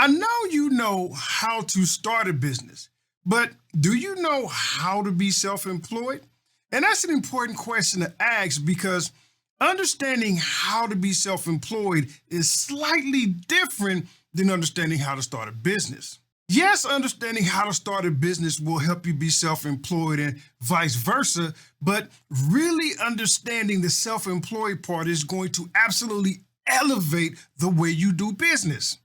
I know you know how to start a business, but do you know how to be self employed? And that's an important question to ask because understanding how to be self employed is slightly different than understanding how to start a business. Yes, understanding how to start a business will help you be self employed and vice versa, but really understanding the self employed part is going to absolutely elevate the way you do business.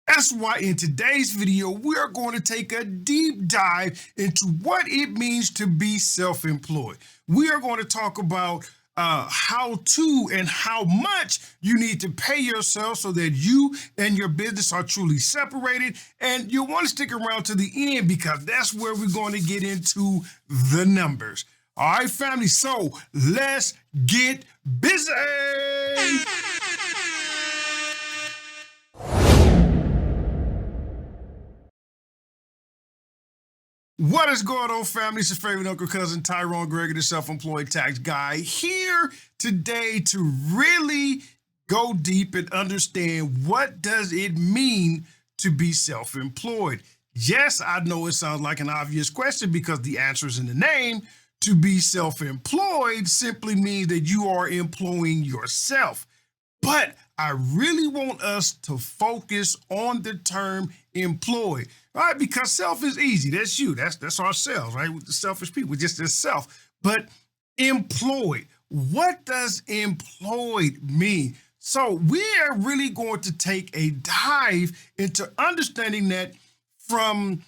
That's why in today's video, we're going to take a deep dive into what it means to be self employed. We are going to talk about how to and how much you need to pay yourself so that you and your business are truly separated. And you'll want to stick around to the end because that's where we're going to get into the numbers. All right, family. So let's get busy. What is going on, family? It's your favorite uncle cousin Tyrone Gregory, the self-employed tax guy, here today to really go deep and understand what does it mean to be self-employed. Yes, I know it sounds like an obvious question because the answer is in the name. To be self-employed simply means that you are employing yourself. But I really want us to focus on the term employed, right? Because self is easy. That's you. That's ourselves, right? With the selfish people, just as self. But employed, what does employed mean? So we are really going to take a dive into understanding that from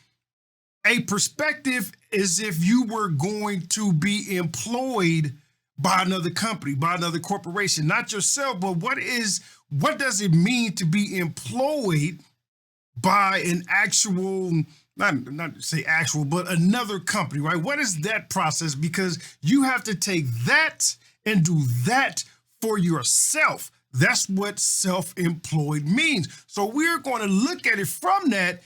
a perspective as if you were going to be employed by another company, by another corporation, not yourself, but what does it mean to be employed by an actual, not to say actual, but another company, right? What is that process? Because you have to take that and do that for yourself. That's what self-employed means. So we're going to look at it from that,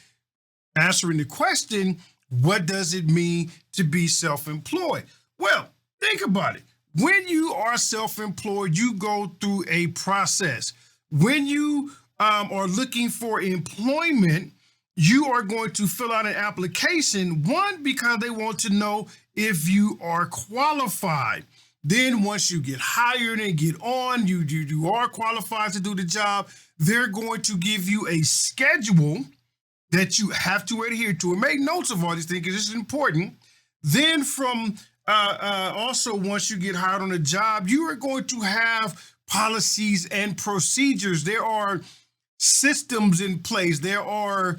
answering the question, what does it mean to be self-employed? Well, think about it. When you are self-employed, you go through a process. When you are looking for employment, you are going to fill out an application, one, because they want to know if you are qualified. Then once you get hired and get on, you are qualified to do the job, they're going to give you a schedule that you have to adhere to and make notes of all these things because this is important. Then from also, once you get hired on a job, you are going to have policies and procedures. There are systems in place. There are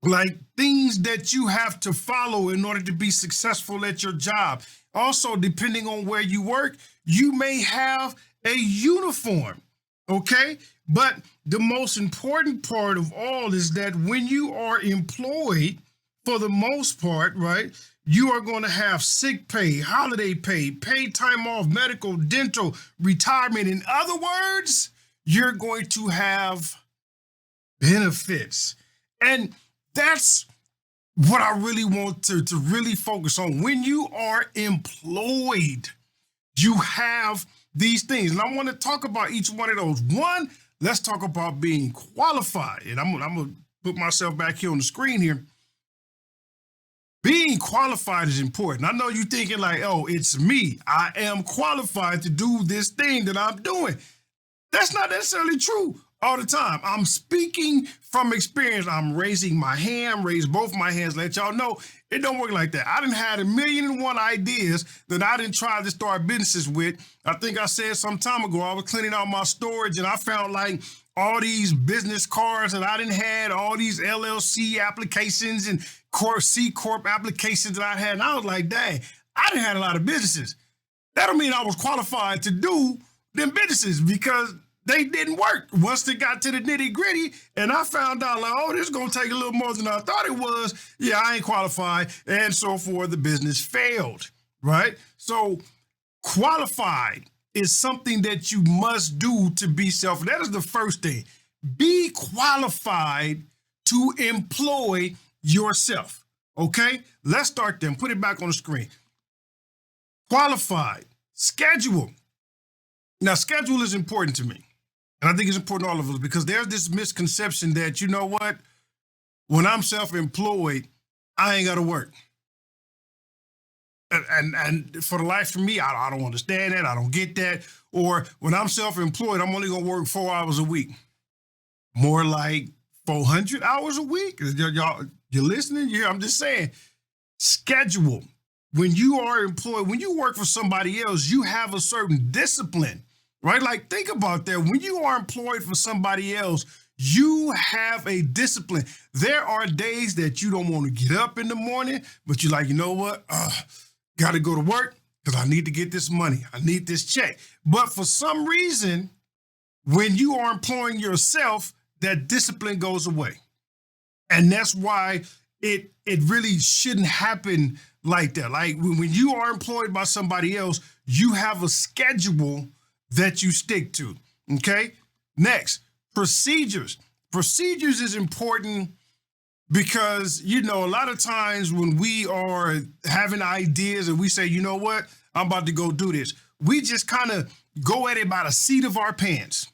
like things that you have to follow in order to be successful at your job. Also, depending on where you work, you may have a uniform, okay? But the most important part of all is that when you are employed, for the most part, right, you are going to have sick pay, holiday pay, paid time off, medical, dental, retirement. In other words, you're going to have benefits. And that's what I really want to really focus on. When you are employed, you have these things. And I want to talk about each one of those. One, let's talk about being qualified. And I'm going to put myself back here on the screen here. Being qualified is important. I know you're thinking like, oh, it's me. I am qualified to do this thing that I'm doing. That's not necessarily true all the time. I'm speaking from experience. I'm raising my hand, raise both my hands, let y'all know it don't work like that. I done had 1,000,001 ideas that I didn't try to start businesses with. I think I said some time ago, I was cleaning out my storage and I found like all these business cards that I didn't had, all these LLC applications and C Corp applications that I had. And I was like, dang, I done had a lot of businesses. That don't mean I was qualified to do them businesses because they didn't work. Once they got to the nitty gritty and I found out like, oh, this is going to take a little more than I thought it was. Yeah, I ain't qualified. And so forth, the business failed, right? So qualified is something that you must do to be self. That is the first thing. Be qualified to employ yourself. Okay, let's start then. Put it back on the screen. Qualified, schedule. Now, schedule is important to me. And I think it's important to all of us because there's this misconception that, you know what, when I'm self-employed, I ain't got to work. And for the life of me, I don't understand that. I don't get that. Or when I'm self-employed, I'm only going to work 4 hours a week. More like 400 hours a week. Y'all, you're listening? I'm just saying, schedule. When you are employed, when you work for somebody else, you have a certain discipline, right? Like, think about that. When you are employed for somebody else, you have a discipline. There are days that you don't want to get up in the morning, but you're like, you know what? Got to go to work because I need to get this money. I need this check. But for some reason, when you are employing yourself, that discipline goes away. And that's why it really shouldn't happen like that. Like when you are employed by somebody else, you have a schedule that you stick to. Okay. Next, procedures. Procedures is important because, you know, a lot of times when we are having ideas and we say, you know what, I'm about to go do this, we just kind of go at it by the seat of our pants.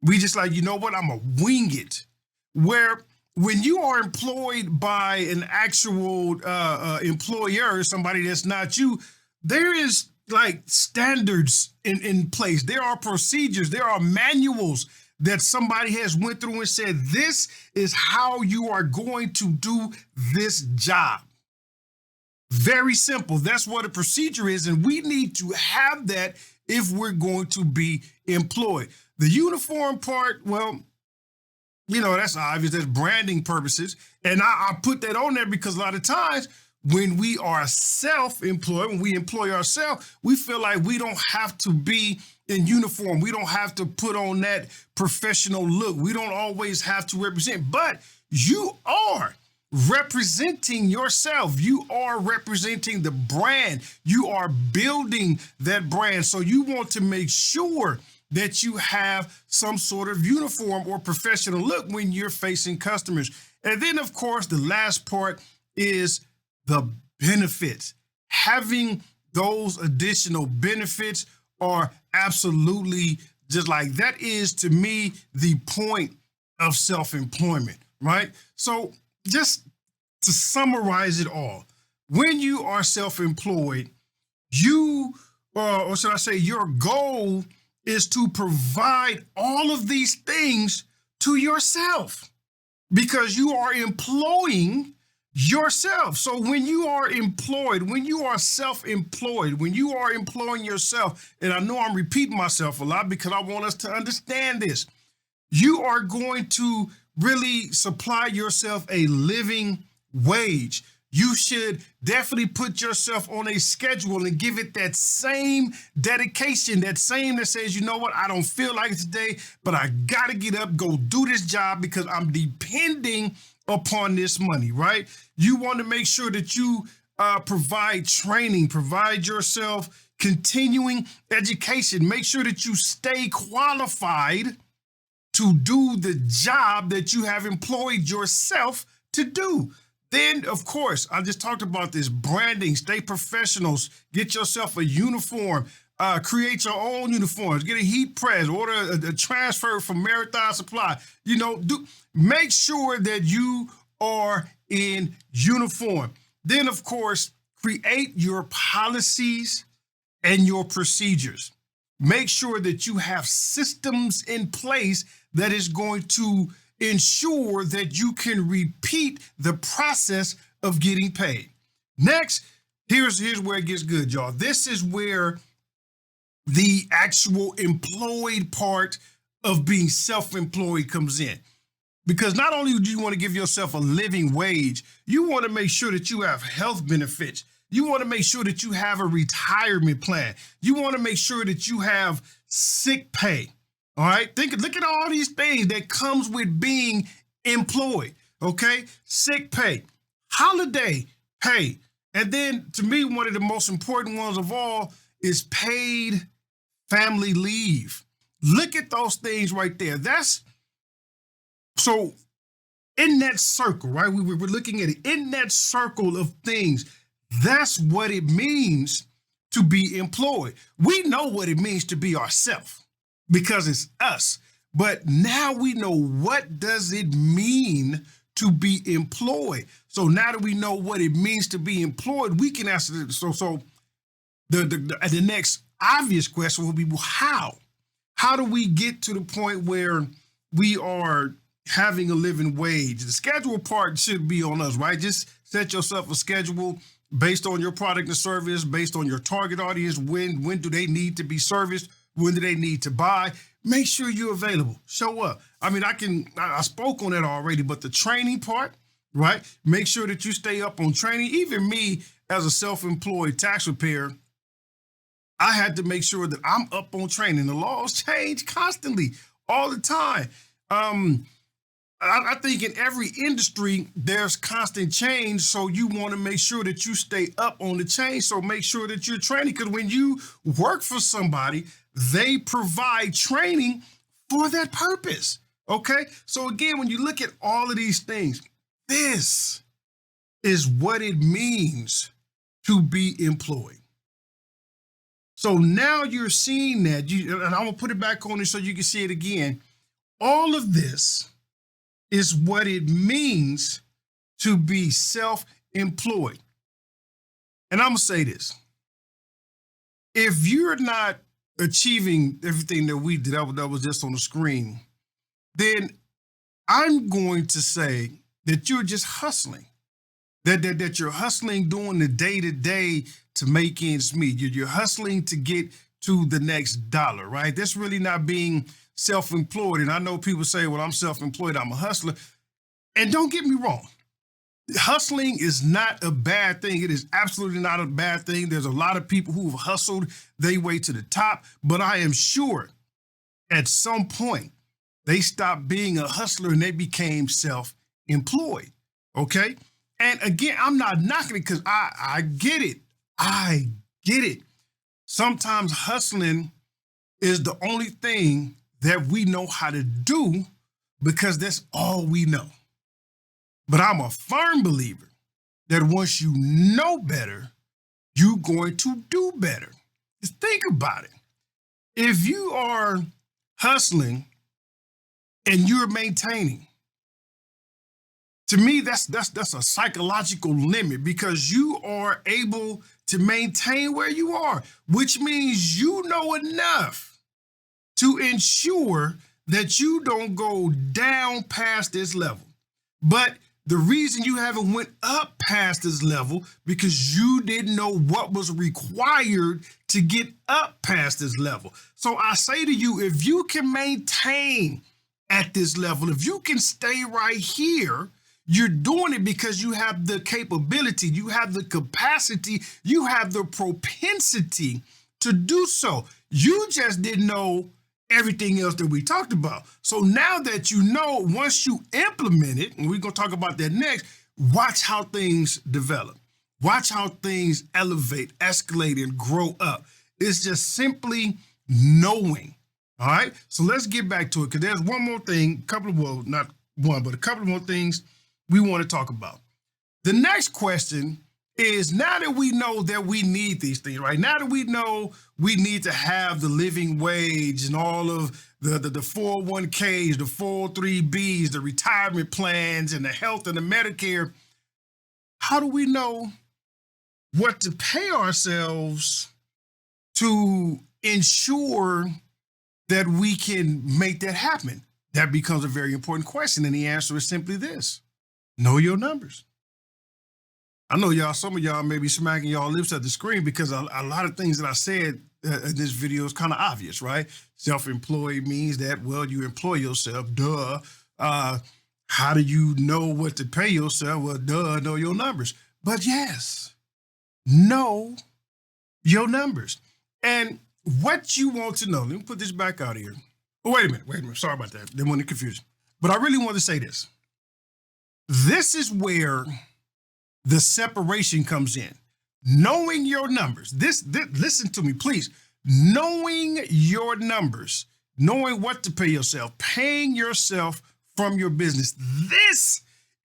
We just like, you know what, I'm going to wing it. Where when you are employed by an actual employer, somebody that's not you, there is like standards in place. There are procedures. There are manuals that somebody has went through and said, this is how you are going to do this job. Very simple. That's what a procedure is. And we need to have that if we're going to be employed. The uniform part, well, you know, that's obvious. That's branding purposes. And I put that on there because a lot of times when we are self-employed, when we employ ourselves, we feel like we don't have to be in uniform. We don't have to put on that professional look. We don't always have to represent, but you are representing yourself. You are representing the brand. You are building that brand. So you want to make sure that you have some sort of uniform or professional look when you're facing customers. And then, of course, the last part is the benefits. Having those additional benefits are absolutely just like, that is to me the point of self-employment, right? So just to summarize it all, when you are self-employed, you, or should I say, your goal is to provide all of these things to yourself because you are employing yourself. So when you are employed, when you are self-employed, when you are employing yourself, and I know I'm repeating myself a lot because I want us to understand this, you are going to really supply yourself a living wage. You should definitely put yourself on a schedule and give it that same dedication, that says, you know what, I don't feel like it today, but I got to get up, go do this job because I'm depending upon this money, right? You want to make sure that you provide training, provide yourself continuing education, make sure that you stay qualified to do the job that you have employed yourself to do. Then, of course, I just talked about this branding, stay professionals, get yourself a uniform, create your own uniforms, get a heat press, order a transfer from Marathon Supply, you know, make sure that you are in uniform. Then, of course, create your policies and your procedures. Make sure that you have systems in place that is going to ensure that you can repeat the process of getting paid. Next, here's where it gets good, y'all. This is where the actual employed part of being self-employed comes in. Because not only do you want to give yourself a living wage, you want to make sure that you have health benefits. You want to make sure that you have a retirement plan. You want to make sure that you have sick pay. All right. Look at all these things that comes with being employed. OK, sick pay, holiday pay. And then to me, one of the most important ones of all is paid family leave. Look at those things right there. That's so in that circle, right? We're looking at it in that circle of things. That's what it means to be employed. We know what it means to be ourselves, because it's us. But now we know, what does it mean to be employed? So now that we know what it means to be employed, we can answer this. So the next obvious question will be, well, how? How do we get to the point where we are having a living wage? The schedule part should be on us, right? Just set yourself a schedule based on your product and service, based on your target audience. When do they need to be serviced? When do they need to buy? Make sure you're available. Show up. I mean, I spoke on that already, but the training part, right? Make sure that you stay up on training. Even me as a self-employed tax preparer, I had to make sure that I'm up on training. The laws change constantly, all the time. I think in every industry, there's constant change. So you want to make sure that you stay up on the change. So make sure that you're training, because when you work for somebody, they provide training for that purpose. Okay. So again, when you look at all of these things, this is what it means to be employed. So now you're seeing that, and I'm gonna put it back on you so you can see it again. All of this is what it means to be self-employed. And I'm gonna say this: if you're not achieving everything that we did, that was just on the screen, then I'm going to say that you're just hustling. That you're hustling, doing the day-to-day to make ends meet. You're hustling to get to the next dollar, right? That's really not being self-employed. And I know people say, well, I'm self-employed, I'm a hustler. And don't get me wrong, hustling is not a bad thing. It is absolutely not a bad thing. There's a lot of people who have hustled their way to the top, but I am sure at some point they stopped being a hustler and they became self-employed, okay? And again, I'm not knocking it, because I get it. I get it. Sometimes hustling is the only thing that we know how to do, because that's all we know. But I'm a firm believer that once you know better, you're going to do better. Just think about it. If you are hustling and you're maintaining, to me, that's a psychological limit, because you are able to maintain where you are, which means you know enough to ensure that you don't go down past this level. But the reason you haven't went up past this level, because you didn't know what was required to get up past this level. So I say to you, if you can maintain at this level, if you can stay right here, you're doing it because you have the capability, you have the capacity, you have the propensity to do so. You just didn't know everything else that we talked about. So now that you know, once you implement it, and we're going to talk about that next, watch how things develop. Watch how things elevate, escalate, and grow up. It's just simply knowing. All right. So let's get back to it, because there's one more thing, well, not one, but a couple more things we want to talk about. The next question is, now that we know that we need these things, right? Now that we know we need to have the living wage and all of the 401ks, the 403bs, the retirement plans, and the health and the Medicare, how do we know what to pay ourselves to ensure that we can make that happen? That becomes a very important question. And the answer is simply this: know your numbers. I know y'all, some of y'all may be smacking y'all lips at the screen, because a lot of things that I said in this video is kind of obvious, right? Self-employed means that, well, you employ yourself, duh. How do you know what to pay yourself? Well, duh, know your numbers. But yes, know your numbers. And what you want to know, let me put this back out here. Oh, wait a minute. Sorry about that. Didn't want to confuse you. But I really want to say this. This is where the separation comes in. Knowing your numbers. Listen to me, please. Knowing your numbers, knowing what to pay yourself, paying yourself from your business. This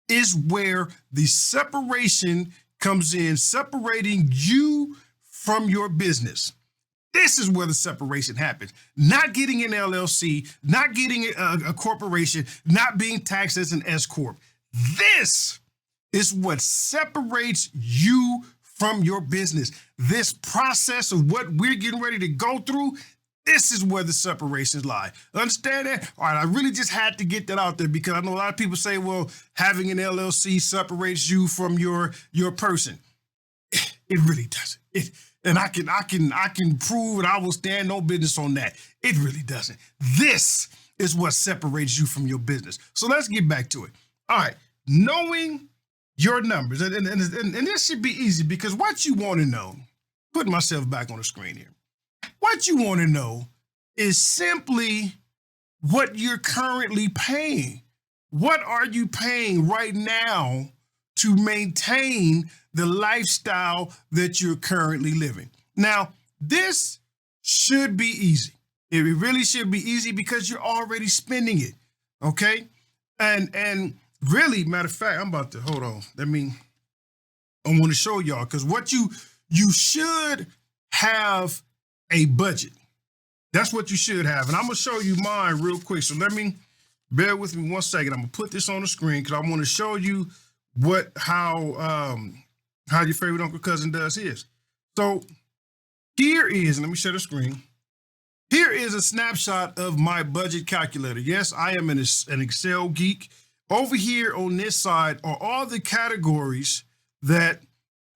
is where the separation comes in, separating you from your business. This is where the separation happens. Not getting an LLC, not getting a corporation, not being taxed as an S Corp. This is what separates you from your business. This process of what we're getting ready to go through, this is where the separations lie. Understand that? All right, I really just had to get that out there because I know a lot of people say, well, having an LLC separates you from your person. It really doesn't. And I can prove and I will stand no business on that. It really doesn't. This is what separates you from your business. So let's get back to it. All right, knowing your numbers, and this should be easy because what you want to know, putting myself back on the screen here, what you want to know is simply what you're currently paying. What are you paying right now to maintain the lifestyle that you're currently living? Now, this should be easy. It really should be easy because you're already spending it, okay? And really, matter of fact, I'm about to, hold on. I want to show y'all because what you should have a budget. That's what you should have. And I'm going to show you mine real quick. So bear with me 1 second. I'm going to put this on the screen because I want to show you how your favorite uncle cousin does his. So here is, let me share the screen. Here is a snapshot of my budget calculator. Yes, I am an Excel geek. Over here on this side are all the categories that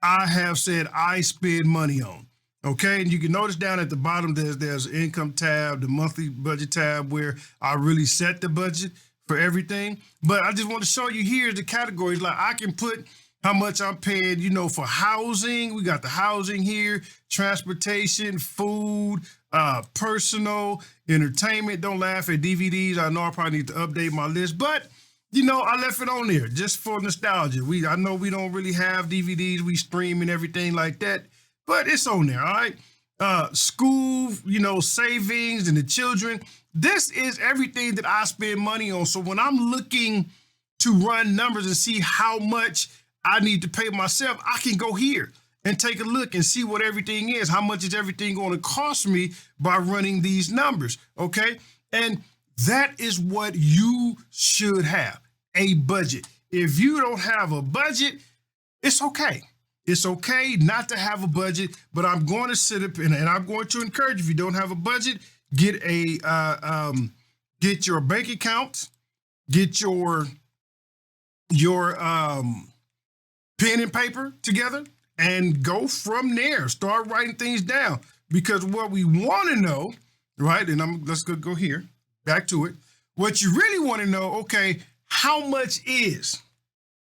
I have said I spend money on. Okay, and you can notice down at the bottom there's an income tab, the monthly budget tab where I really set the budget for everything. But I just want to show you here the categories. Like I can put how much I'm paying, for housing. We got the housing here, transportation, food, personal, entertainment. Don't laugh at DVDs. I know I probably need to update my list, but I left it on there just for nostalgia. I know we don't really have DVDs. We stream and everything like that, but it's on there, all right? School, savings and the children. This is everything that I spend money on. So when I'm looking to run numbers and see how much I need to pay myself, I can go here and take a look and see what everything is. How much is everything going to cost me by running these numbers, okay? And that is what you should have, a budget. If you don't have a budget, it's okay. It's okay not to have a budget, but I'm going to sit up and I'm going to encourage, if you don't have a budget, get your bank account, get your pen and paper together and go from there. Start writing things down because what we want to know, right? And let's go here, back to it. What you really want to know, okay, how much is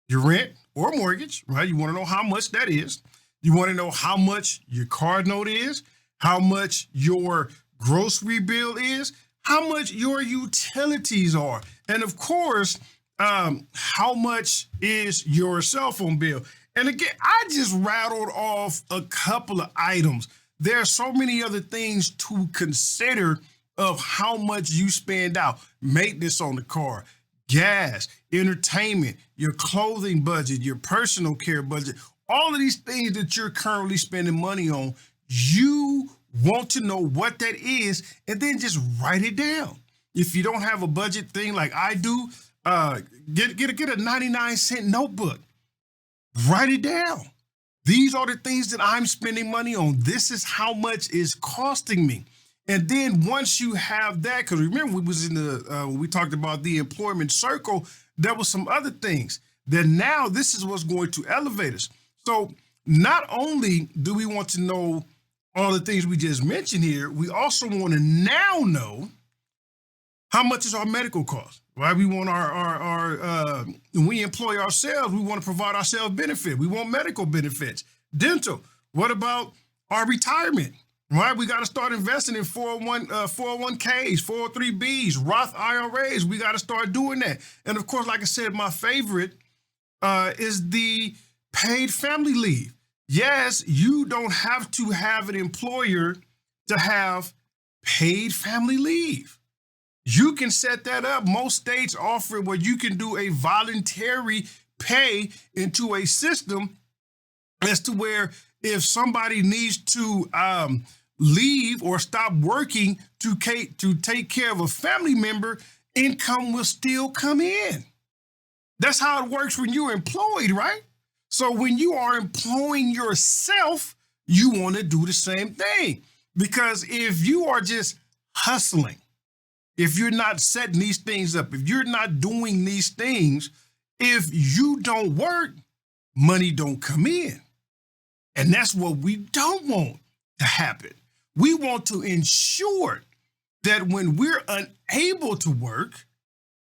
your rent or mortgage, right? You want to know how much that is. You want to know how much your card note is, how much your grocery bill is, how much your utilities are, and of course, how much is your cell phone bill? And again, I just rattled off a couple of items. There are so many other things to consider of how much you spend out. Maintenance on the car, gas, entertainment, your clothing budget, your personal care budget, all of these things that you're currently spending money on, you want to know what that is and then just write it down. If you don't have a budget thing like I do, get a 99-cent notebook. Write it down. These are the things that I'm spending money on. This is how much it's costing me. And then once you have that, because remember we was in when we talked about the employment circle, there was some other things that now this is what's going to elevate us. So not only do we want to know all the things we just mentioned here, we also want to now know how much is our medical cost, right? We want when we employ ourselves, we want to provide ourselves benefit. We want medical benefits, dental. What about our retirement, right? We got to start investing in 401ks, 403bs, Roth IRAs. We got to start doing that. And of course, like I said, my favorite is the paid family leave. Yes, you don't have to have an employer to have paid family leave. You can set that up. Most states offer it where you can do a voluntary pay into a system as to where if somebody needs to leave or stop working to take care of a family member, income will still come in. That's how it works when you're employed, right? So when you are employing yourself, you want to do the same thing. Because if you are just hustling, if you're not setting these things up, if you're not doing these things, if you don't work, money don't come in. And that's what we don't want to happen. We want to ensure that when we're unable to work,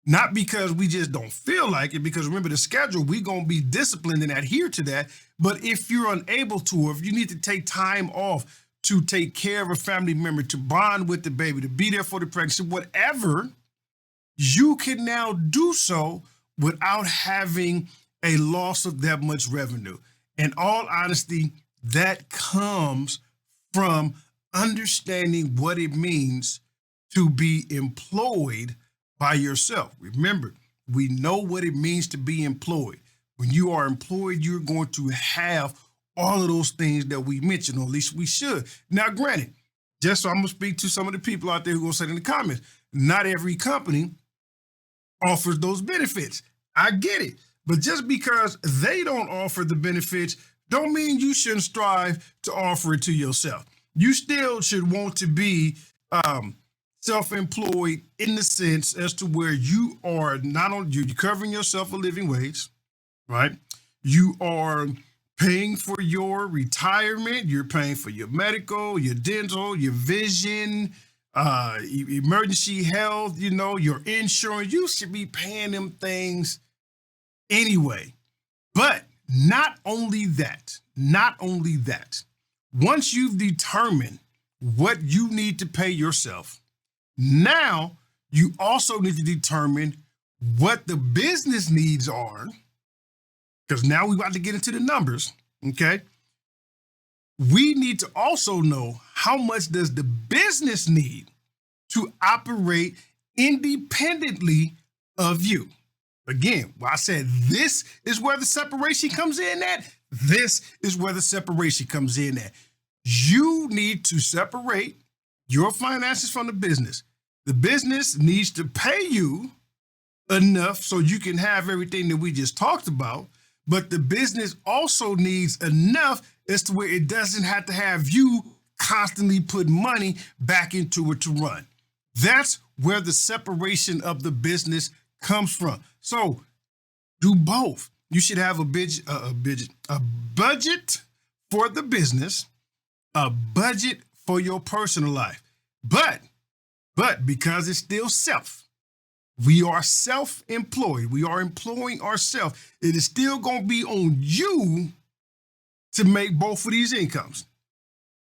not because we just don't feel like it, because remember the schedule, we're going to be disciplined and adhere to that. But if you're unable to, or if you need to take time off to take care of a family member, to bond with the baby, to be there for the pregnancy, whatever, you can now do so without having a loss of that much revenue. In all honesty, that comes from understanding what it means to be employed by yourself. Remember, we know what it means to be employed. When you are employed, you're going to have all of those things that we mentioned, or at least we should. Now, granted, just so I'm going to speak to some of the people out there who are going to say in the comments, not every company offers those benefits. I get it. But just because they don't offer the benefits, don't mean you shouldn't strive to offer it to yourself. You still should want to be self-employed in the sense as to where you are not only you're covering yourself a living wage, right? You are paying for your retirement, you're paying for your medical, your dental, your vision, emergency health, your insurance. You should be paying them things anyway. But not only that, once you've determined what you need to pay yourself, now you also need to determine what the business needs are, because now we're about to get into the numbers, okay? We need to also know how much does the business need to operate independently of you. Again, well, I said this is where the separation comes in at. This is where the separation comes in at. You need to separate your finances from the business. The business needs to pay you enough so you can have everything that we just talked about, but the business also needs enough as to where it doesn't have to have you constantly put money back into it to run. That's where the separation of the business comes from. So do both. You should have a budget for the business, a budget for your personal life. But because it's still self, we are self-employed. We are employing ourselves. It is still going to be on you to make both of these incomes.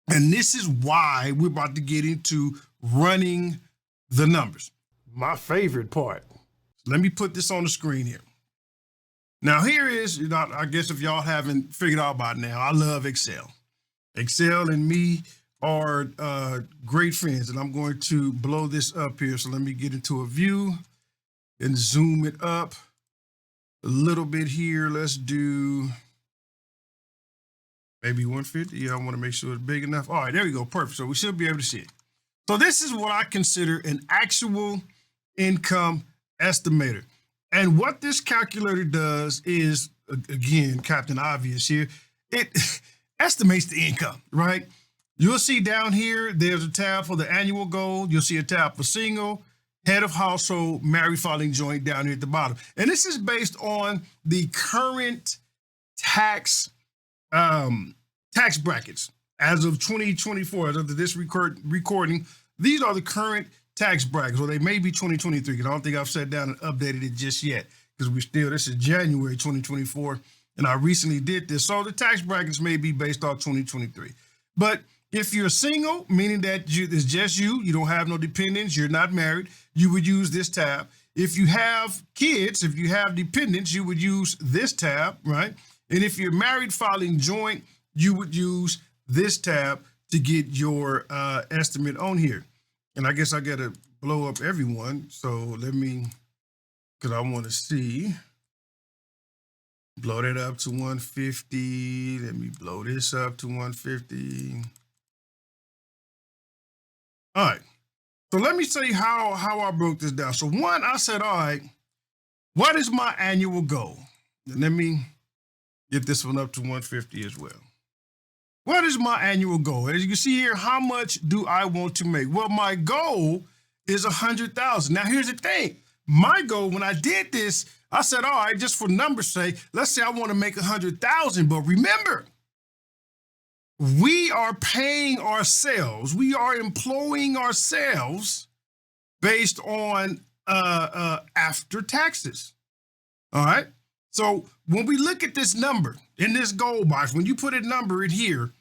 And this is why we're about to get into running the numbers. My favorite part. Let me put this on the screen here. Now here is, I guess if y'all haven't figured out by now, I love Excel. Excel and me are great friends, and I'm going to blow this up here. So let me get into a view and zoom it up a little bit here. Let's do maybe 150. Yeah, I want to make sure it's big enough. All right, there we go. Perfect. So we should be able to see it. So this is what I consider an actual income estimator. And what this calculator does is, again, Captain Obvious here, it estimates the income, right? You'll see down here, there's a tab for the annual goal. You'll see a tab for single, head of household, married, filing joint down here at the bottom. And this is based on the current tax brackets. As of 2024, as of this recording, these are the current tax brackets. Well, they may be 2023, because I don't think I've sat down and updated it just yet, because this is January 2024, and I recently did this. So the tax brackets may be based off 2023. But if you're single, meaning that it's just you don't have no dependents, you're not married, you would use this tab. If you have kids, if you have dependents, you would use this tab, right? And if you're married filing joint, you would use this tab to get your estimate on here. And I guess I got to blow up everyone. So let me, because I want to see, blow that up to 150. Let me blow this up to 150. All right. So let me tell you how I broke this down. So one, I said, all right, what is my annual goal? And let me get this one up to 150 as well. What is my annual goal? As you can see here, how much do I want to make? Well, my goal is 100,000. Now, here's the thing. My goal, when I did this, I said, all right, just for numbers' sake, let's say I want to make 100,000. But remember, we are paying ourselves. We are employing ourselves based on after taxes. All right. So when we look at this number in this goal box, when you put a number in here,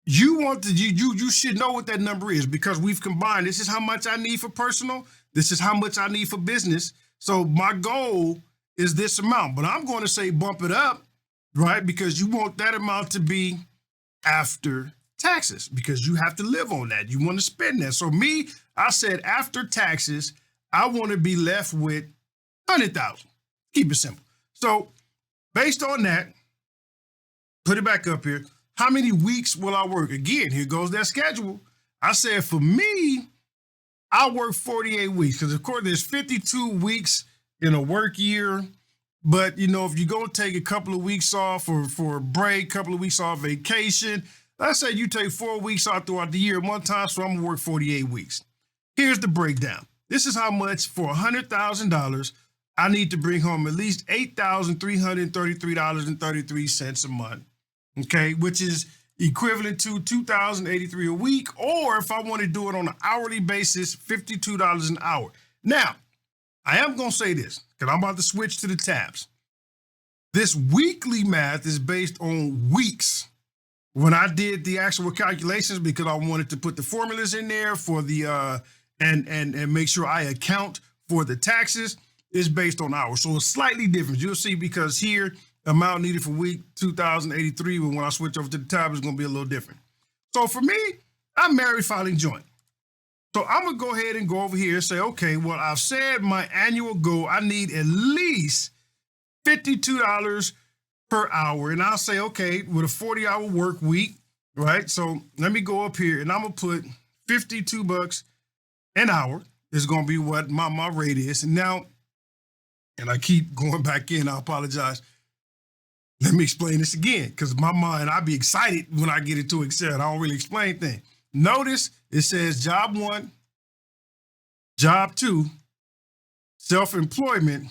you should know what that number is, because we've combined. This is how much I need for personal. This is how much I need for business. So my goal is this amount, but I'm going to say bump it up, right? Because you want that amount to be after taxes, because you have to live on that. You want to spend that. So me, I said after taxes, I want to be left with 100,000. Keep it simple. So based on that, put it back up here. How many weeks will I work? Again, here goes that schedule. I said for me, I work 48 weeks, because of course there's 52 weeks in a work year. But you know, if you're gonna take a couple of weeks off for a break, couple of weeks off vacation, let's say you take 4 weeks off throughout the year at one time, so I'm gonna work 48 weeks. Here's the breakdown. This is how much for $100,000 I need to bring home, at least $8,333.33 a month. Okay, which is equivalent to $2,083 a week, or if I want to do it on an hourly basis, $52 an hour. Now, I am going to say this, because I'm about to switch to the tabs. This weekly math is based on weeks. When I did the actual calculations, because I wanted to put the formulas in there for the and make sure I account for the taxes, is based on hours. So it's slightly different. You'll see, because here, amount needed for week 2083, but when I switch over to the tab, it's going to be a little different. So for me, I'm married filing joint. So I'm going to go ahead and go over here and say, okay, well, I've said my annual goal, I need at least $52 per hour. And I'll say, okay, with a 40-hour work week, right? So let me go up here and I'm going to put $52 an hour is going to be what my rate is. And now, and I keep going back in, I apologize. Let me explain this again, because my mind, I'll be excited when I get into Excel. I don't really explain things. Notice it says job 1, job 2, self-employment,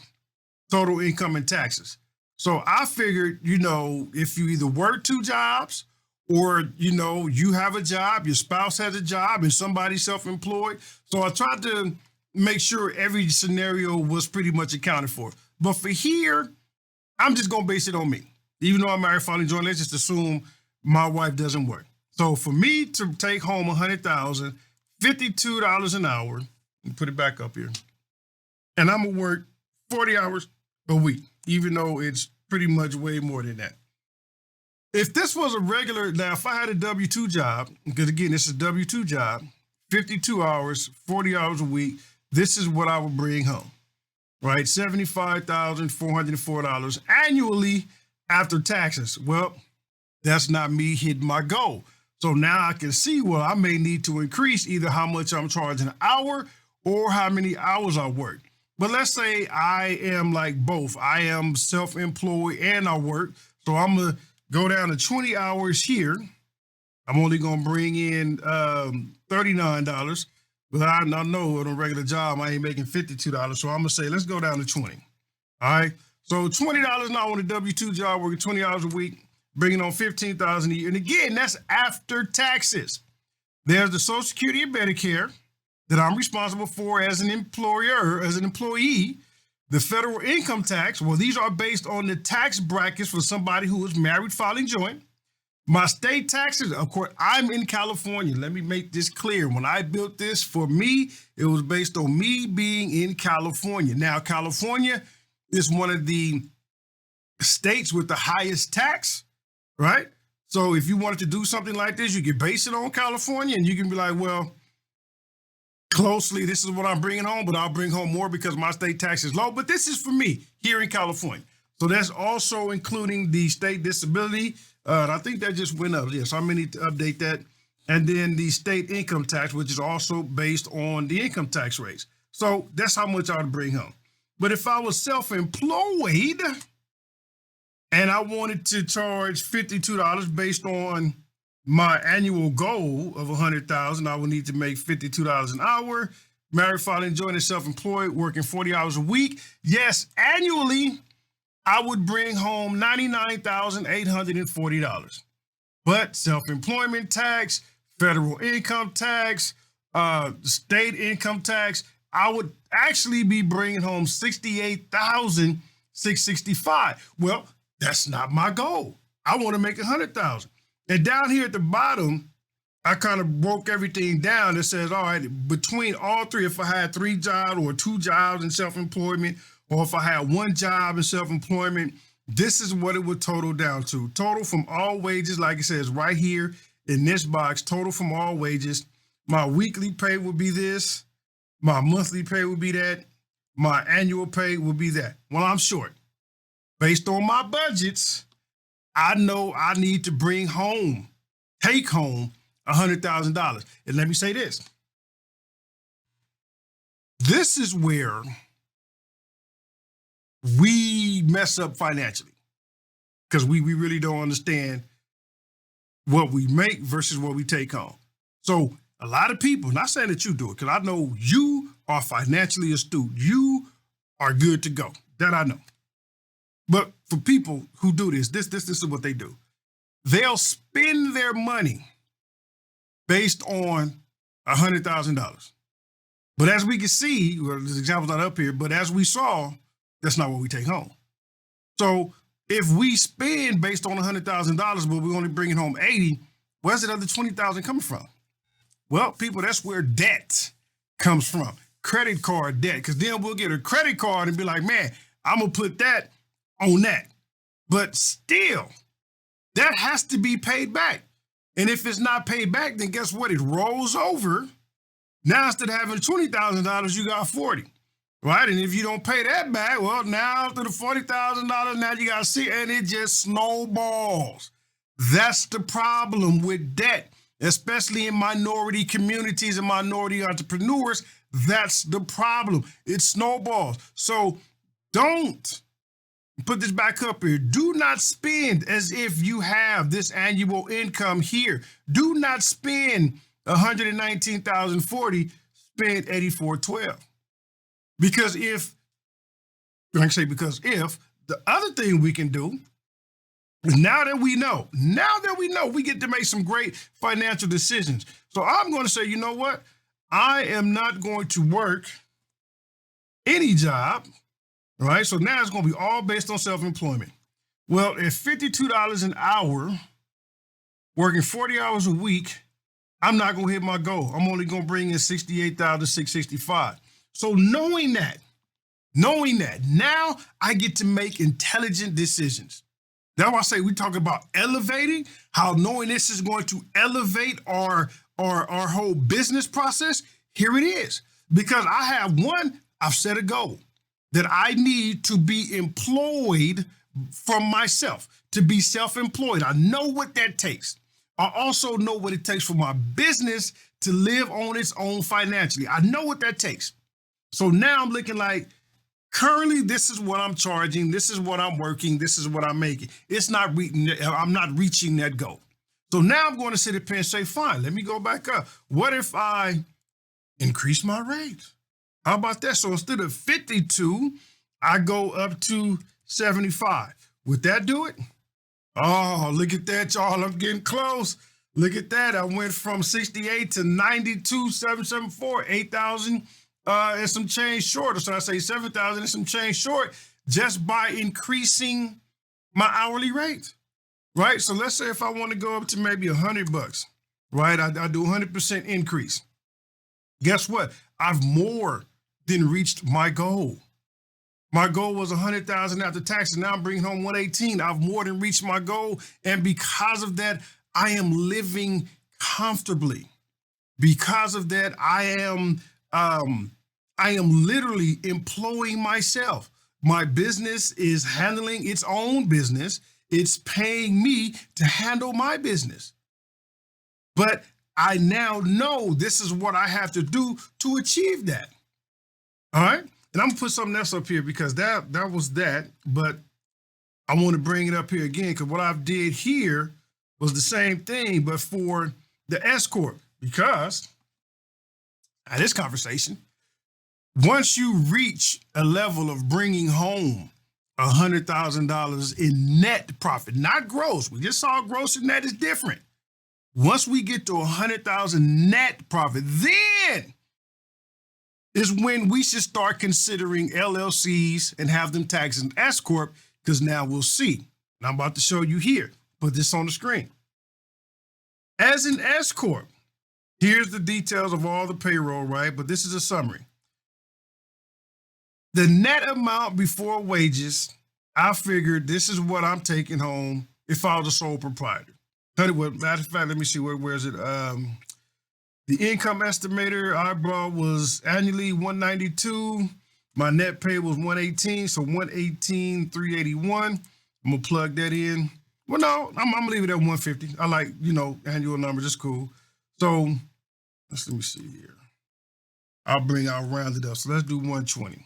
total income and taxes. So I figured, you know, if you either work 2 jobs or, you know, you have a job, your spouse has a job, and somebody's self-employed. So I tried to make sure every scenario was pretty much accounted for. But for here, I'm just going to base it on me. Even though I'm married filing joint, let's just assume my wife doesn't work. So for me to take home $100,000, $52 an hour, and put it back up here, and I'm gonna work 40 hours a week, even though it's pretty much way more than that. If this was a regular, now if I had a W-2 job, because again, this is a W-2 job, 52 hours, 40 hours a week, this is what I would bring home, right? $75,404 annually after taxes. Well, that's not me hitting my goal. So now I can see, well, I may need to increase either how much I'm charging an hour or how many hours I work. But let's say I am like both. I am self-employed and I work. So I'm going to go down to 20 hours here. I'm only going to bring in $39. But I know on a regular job, I ain't making $52. So I'm going to say, let's go down to 20. All right. So $20 an hour on a W-2 job, working 20 hours a week, bringing on $15,000 a year. And again, that's after taxes. There's the Social Security and Medicare that I'm responsible for as an employer, as an employee. The federal income tax, well, these are based on the tax brackets for somebody who is married filing joint. My state taxes, of course, I'm in California. Let me make this clear. When I built this, for me, it was based on me being in California. Now, California is one of the states with the highest tax, right? So if you wanted to do something like this, you could base it on California and you can be like, well, closely, this is what I'm bringing home, but I'll bring home more because my state tax is low. But this is for me here in California. So that's also including the state disability. And I think that just went up. Yeah, so I'm going to need to update that. and then the state income tax, which is also based on the income tax rates. So that's how much I would bring home. But if I was self-employed and I wanted to charge $52 based on my annual goal of $100,000, I would need to make $52 an hour. Married, filing joint, and self-employed, working 40 hours a week. Yes, annually, I would bring home $99,840. But self-employment tax, federal income tax, state income tax, I would actually be bringing home $68,665. Well, that's not my goal. I want to make $100,000. And down here at the bottom, I kind of broke everything down. It says, all right, between all three, if I had 3 jobs or 2 jobs in self-employment, or if I had 1 job in self-employment, this is what it would total down to. Total from all wages, like it says right here in this box, total from all wages. My weekly pay would be this. My monthly pay would be that. My annual pay would be that. Well, I'm short. Based on my budgets, I know I need to bring home, take home $100,000. And let me say this. This is where we mess up financially, because we really don't understand what we make versus what we take home. So a lot of people, not saying that you do it, because I know you are financially astute. You are good to go. That I know. But for people who do this is what they do. They'll spend their money based on $100,000. But as we can see, well, this example's not up here, but as we saw, that's not what we take home. So if we spend based on $100,000, but we're only bringing home 80, where's the other 20,000 coming from? Well, people, that's where debt comes from. Credit card debt, because then we'll get a credit card and be like, man, I'm going to put that on that. But still, that has to be paid back. And if it's not paid back, then guess what? It rolls over. Now, instead of having $20,000, you got 40, right? And if you don't pay that back, well, now after the $40,000, now you got to see, and it just snowballs. That's the problem with debt, especially in minority communities and minority entrepreneurs. That's the problem. It snowballs. So don't put this back up here. Do not spend as if you have this annual income here. Do not spend $119,040, spend $84,12. Because if the other thing we can do is now that we know, we get to make some great financial decisions. So I'm going to say, you know what? I am not going to work any job. All right, so now it's going to be all based on self-employment. Well, at $52 an hour, working 40 hours a week, I'm not going to hit my goal. I'm only going to bring in $68,665. So knowing that, now I get to make intelligent decisions. That's why I say we talk about elevating, how knowing this is going to elevate our whole business process. Here it is. Because I've set a goal that I need to be employed from myself, to be self-employed. I know what that takes. I also know what it takes for my business to live on its own financially. I know what that takes. So now I'm looking like, currently, this is what I'm charging. This is what I'm working. This is what I'm making. I'm not reaching that goal. So now I'm going to sit up here and say, fine, let me go back up. What if I increase my rate? How about that? So instead of 52, I go up to 75. Would that do it? Oh, look at that, y'all. I'm getting close. Look at that. I went from 68 to 92,774, 8,000 and some change short. Or so I say 7,000 and some change short just by increasing my hourly rate, right? So let's say if I want to go up to maybe $100, right? I do 100% increase. Guess what? I've more than reached my goal. My goal was 100,000 after taxes. Now I'm bringing home 118. I've more than reached my goal. And because of that, I am living comfortably. Because of that, I am literally employing myself. My business is handling its own business. It's paying me to handle my business. But I now know this is what I have to do to achieve that. All right. And I'm gonna put something else up here because that was that, but I want to bring it up here again because what I did here was the same thing, but for the S Corp. Because at this conversation, once you reach a level of bringing home $100,000 in net profit, not gross. We just saw gross and net is different. Once we get to 100,000 net profit, then is when we should start considering LLCs and have them taxed as an S Corp, because now we'll see. And I'm about to show you here. Put this on the screen. As an S Corp, here's the details of all the payroll, right? But this is a summary. The net amount before wages, I figured this is what I'm taking home if I was a sole proprietor. Matter of fact, let me see, where is it? The income estimator I brought was annually 192. My net pay was 118, so 118,381. I'm gonna plug that in. Well, no, I'm gonna leave it at 150. I like, annual numbers, it's cool. So let me see here. I'll round it up. So let's do 120.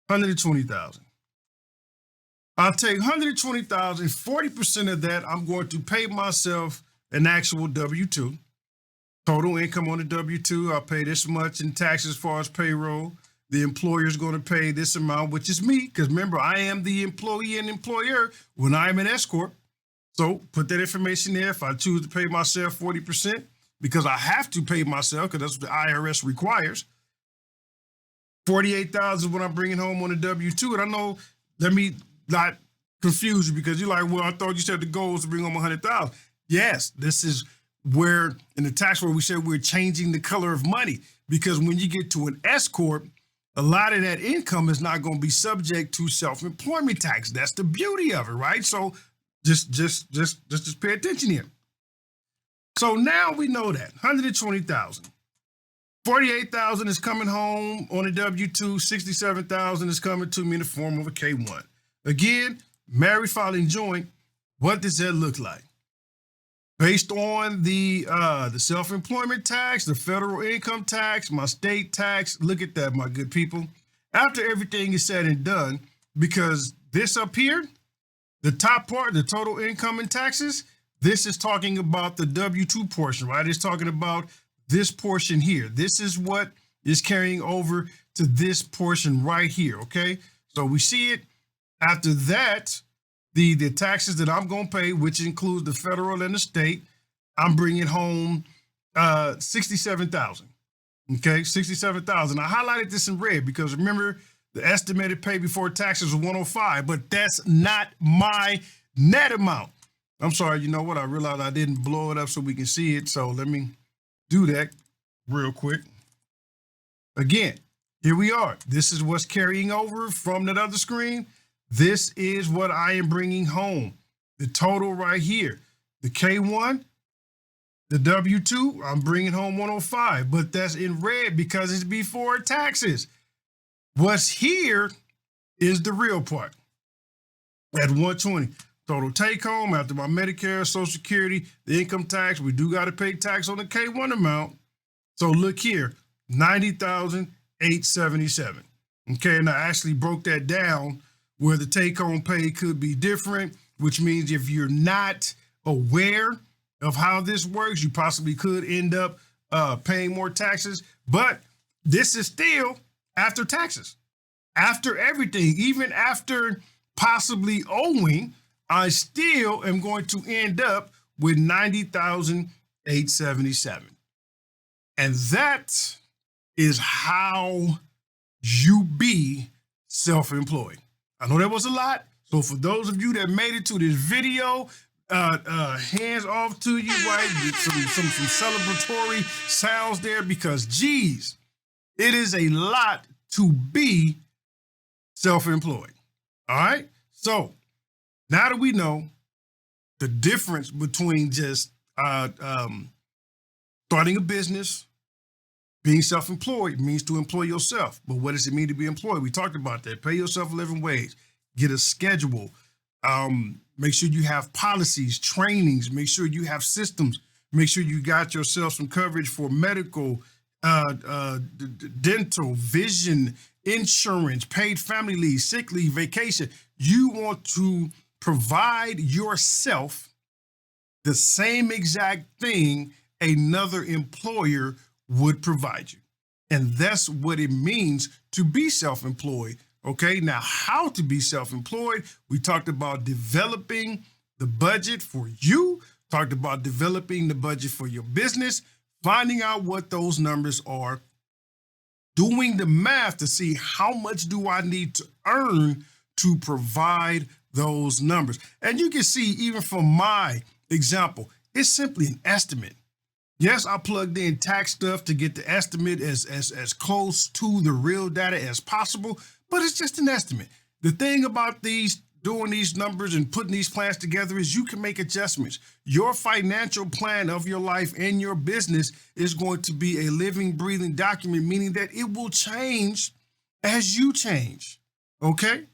120,000. I'll take 120,000, 40% of that, I'm going to pay myself an actual W-2. Total income on the W-2, I'll pay this much in taxes as far as payroll. The employer is going to pay this amount, which is me, because remember, I am the employee and employer when I'm an S Corp. So put that information there. If I choose to pay myself 40%, because I have to pay myself, because that's what the IRS requires. 48,000 is what I'm bringing home on the W-2. And I know, let me not confuse you, because you're like, well, I thought you said the goal was to bring home 100,000. Yes, this is where in the tax world we said we're changing the color of money, because when you get to an S Corp, a lot of that income is not going to be subject to self-employment tax. That's the beauty of it, right? So just pay attention here. So now we know that 120,000. 48,000 is coming home on a W-2, 67,000 is coming to me in the form of a K-1. Again, married filing joint, what does that look like? Based on the self-employment tax, the federal income tax, my state tax, look at that, my good people. After everything is said and done, because this up here, the top part, the total income and taxes, this is talking about the W-2 portion, right? It's talking about this portion here. This is what is carrying over to this portion right here, okay? So we see it. After that, the taxes that I'm going to pay, which includes the federal and the state, I'm bringing home 67,000. Okay, 67,000. I highlighted this in red because remember the estimated pay before taxes was 105, but that's not my net amount. I'm sorry, you know what? I realized I didn't blow it up so we can see it. So let me do that real quick. Again, here we are. This is what's carrying over from that other screen. This is what I am bringing home. The total right here, the K1, the W-2, I'm bringing home 105, but that's in red because it's before taxes. What's here is the real part at 120. Total take home after my Medicare, Social Security, the income tax. We do got to pay tax on the K1 amount. So look here, 90,877. Okay, and I actually broke that down where the take-home pay could be different, which means if you're not aware of how this works, you possibly could end up paying more taxes. But this is still after taxes, after everything, even after possibly owing, I still am going to end up with 90,877. And that is how you be self-employed. I know that was a lot. So for those of you that made it to this video, hands off to you, right? Some celebratory sounds there because, geez, it is a lot to be self-employed. All right. So now that we know the difference between just starting a business, being self-employed means to employ yourself. But what does it mean to be employed? We talked about that. Pay yourself a living wage. Get a schedule. Make sure you have policies, trainings. Make sure you have systems. Make sure you got yourself some coverage for medical, dental, vision, insurance, paid family leave, sick leave, vacation. You want to provide yourself the same exact thing another employer would provide you. And that's what it means to be self-employed. Okay, now how to be self-employed? We talked about developing the budget for you, talked about developing the budget for your business, finding out what those numbers are, doing the math to see how much do I need to earn to provide those numbers. And you can see even from my example, it's simply an estimate. Yes, I plugged in tax stuff to get the estimate as close to the real data as possible, but it's just an estimate. The thing about doing these numbers and putting these plans together is you can make adjustments. Your financial plan of your life and your business is going to be a living, breathing document, meaning that it will change as you change. Okay?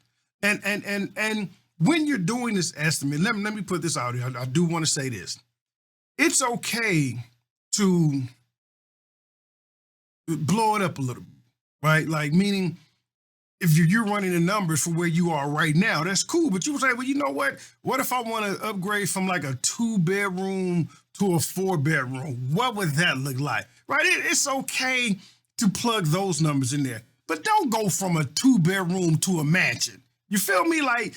And when you're doing this estimate, let me put this out here. I do want to say this. It's okay to blow it up a little bit, right? Like, meaning if you're running the numbers for where you are right now, that's cool. But you would say, well, you know what? What if I want to upgrade from like a 2-bedroom to a 4-bedroom? What would that look like, right? It's okay to plug those numbers in there, but don't go from a 2-bedroom to a mansion. You feel me? Like,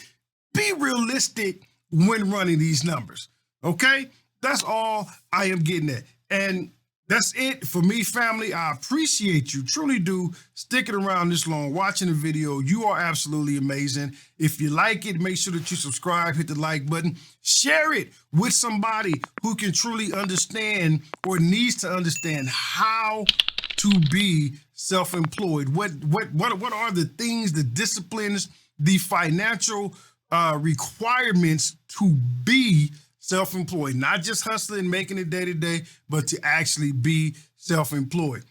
be realistic when running these numbers, okay? That's all I am getting at. And that's it for me, family. I appreciate you, truly do, sticking around this long, watching the video. You are absolutely amazing. If you like it, make sure that you subscribe, hit the like button, share it with somebody who can truly understand or needs to understand how to be self-employed. What are the things, the disciplines, the financial requirements to be self-employed, not just hustling, making it day to day, but to actually be self-employed.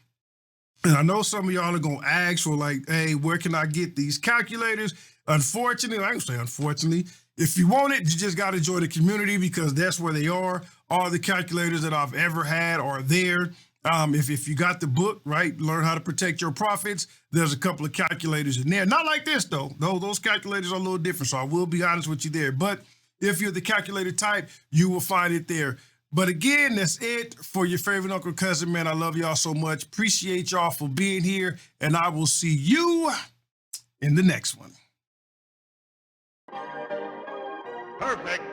And I know some of y'all are going to ask for like, hey, where can I get these calculators? Unfortunately, I can say unfortunately, if you want it, you just got to join the community because that's where they are. All the calculators that I've ever had are there. If you got the book, right, Learn How to Protect Your Profits, there's a couple of calculators in there. Not like this, though. Those calculators are a little different, so I will be honest with you there. But if you're the calculator type, you will find it there. But again, that's it for your favorite Uncle Cousin, man. I love y'all so much. Appreciate y'all for being here, and I will see you in the next one. Perfect.